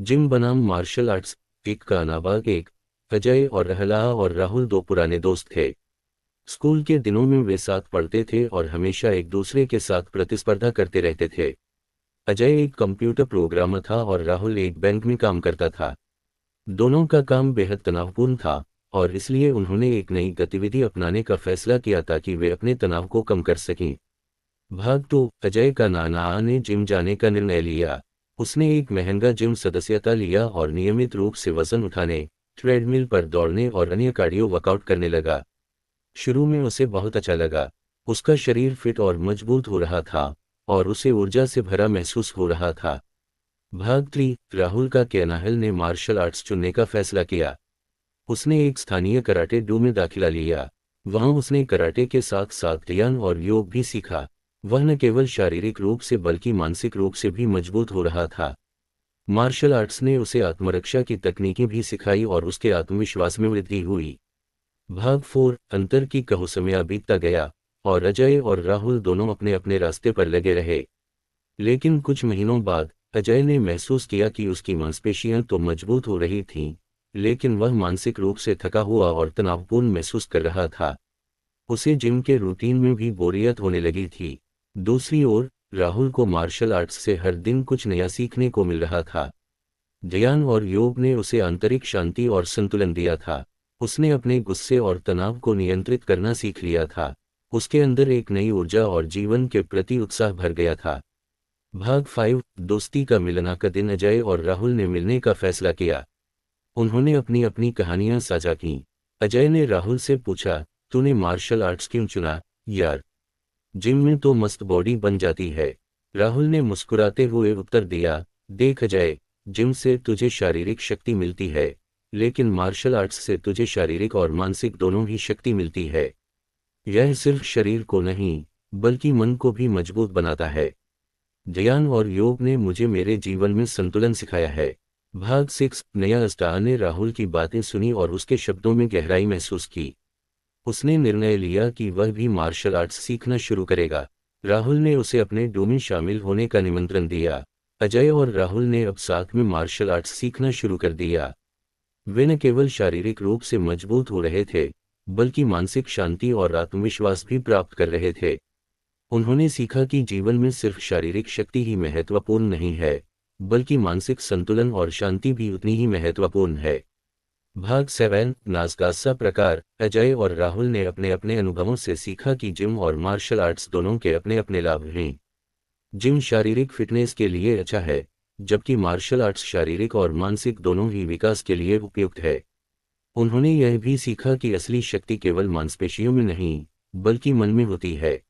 Gym बनाम martial arts. एक का नाबाग एक। अजय और रहला और राहुल दो पुराने दोस्त थे। स्कूल के दिनों में वे साथ पढ़ते थे और हमेशा एक दूसरे के साथ प्रतिस्पर्धा करते रहते थे। अजय एक कंप्यूटर प्रोग्रामर था और राहुल एक बैंक में काम करता था। दोनों का काम बेहद तनावपूर्ण था और इसलिए उन्होंने एक नई गतिविधि अपनाने का फैसला किया ताकि वे अपने तनाव को कम कर सकें। भाग 2। अजय का नाना ने जिम जाने का निर्णय लिया। उसने एक महंगा जिम सदस्यता लिया और नियमित रूप से वजन उठाने, ट्रेडमिल पर दौड़ने और अन्य कार्डियो वर्कआउट करने लगा। शुरू में उसे बहुत अच्छा लगा। उसका शरीर फिट और मजबूत हो रहा था और उसे ऊर्जा से भरा महसूस हो रहा था। भाग 3। राहुल का केनाहल ने मार्शल आर्ट्स चुनने का फैसला किया। उसने एक स्थानीय कराटे डो में दाखिला लिया। वहां उसने कराटे के साथ साथ ध्यान और योग भी सीखा। वह न केवल शारीरिक रूप से बल्कि मानसिक रूप से भी मजबूत हो रहा था। मार्शल आर्ट्स ने उसे आत्मरक्षा की तकनीकें भी सिखाई और उसके आत्मविश्वास में वृद्धि हुई। भाग 4। अंतर की कहो समय बीतता गया और अजय और राहुल दोनों अपने अपने रास्ते पर लगे रहे। लेकिन कुछ महीनों बाद अजय ने महसूस किया कि उसकी मांसपेशियां तो मजबूत हो रही थीं, लेकिन वह मानसिक रूप से थका हुआ और तनावपूर्ण महसूस कर रहा था। उसे जिम के रूटीन में भी बोरियत होने लगी थी। दूसरी ओर राहुल को मार्शल आर्ट्स से हर दिन कुछ नया सीखने को मिल रहा था। ध्यान और योग ने उसे आंतरिक शांति और संतुलन दिया था। उसने अपने गुस्से और तनाव को नियंत्रित करना सीख लिया था। उसके अंदर एक नई ऊर्जा और जीवन के प्रति उत्साह भर गया था। भाग 5। दोस्ती का मिलना का दिन। अजय और राहुल ने मिलने का फैसला किया। उन्होंने अपनी अपनी कहानियां साझा की। अजय ने राहुल से पूछा, तूने मार्शल आर्ट्स क्यों चुना यार? जिम में तो मस्त बॉडी बन जाती है। राहुल ने मुस्कुराते हुए उत्तर दिया, देख अजय, जिम से तुझे शारीरिक शक्ति मिलती है, लेकिन मार्शल आर्ट्स से तुझे शारीरिक और मानसिक दोनों ही शक्ति मिलती है। यह सिर्फ शरीर को नहीं, बल्कि मन को भी मजबूत बनाता है। ध्यान और योग ने मुझे मेरे जीवन में संतुलन सिखाया है। भाग 6। नया स्टार ने राहुल की बातें सुनी और उसके शब्दों में गहराई महसूस की। उसने निर्णय लिया कि वह भी मार्शल आर्ट्स सीखना शुरू करेगा। राहुल ने उसे अपने डो में शामिल होने का निमंत्रण दिया। अजय और राहुल ने अब साथ में मार्शल आर्ट्स सीखना शुरू कर दिया। वे न केवल शारीरिक रूप से मजबूत हो रहे थे, बल्कि मानसिक शांति और आत्मविश्वास भी प्राप्त कर रहे थे। उन्होंने सीखा कि जीवन में सिर्फ शारीरिक शक्ति ही महत्वपूर्ण नहीं है, बल्कि मानसिक संतुलन और शांति भी उतनी ही महत्वपूर्ण है। भाग 7। नासगासा प्रकार। अजय और राहुल ने अपने अपने अनुभवों से सीखा कि जिम और मार्शल आर्ट्स दोनों के अपने अपने लाभ हैं। जिम शारीरिक फिटनेस के लिए अच्छा है, जबकि मार्शल आर्ट्स शारीरिक और मानसिक दोनों ही विकास के लिए उपयुक्त है। उन्होंने यह भी सीखा कि असली शक्ति केवल मांसपेशियों में नहीं, बल्कि मन में होती है।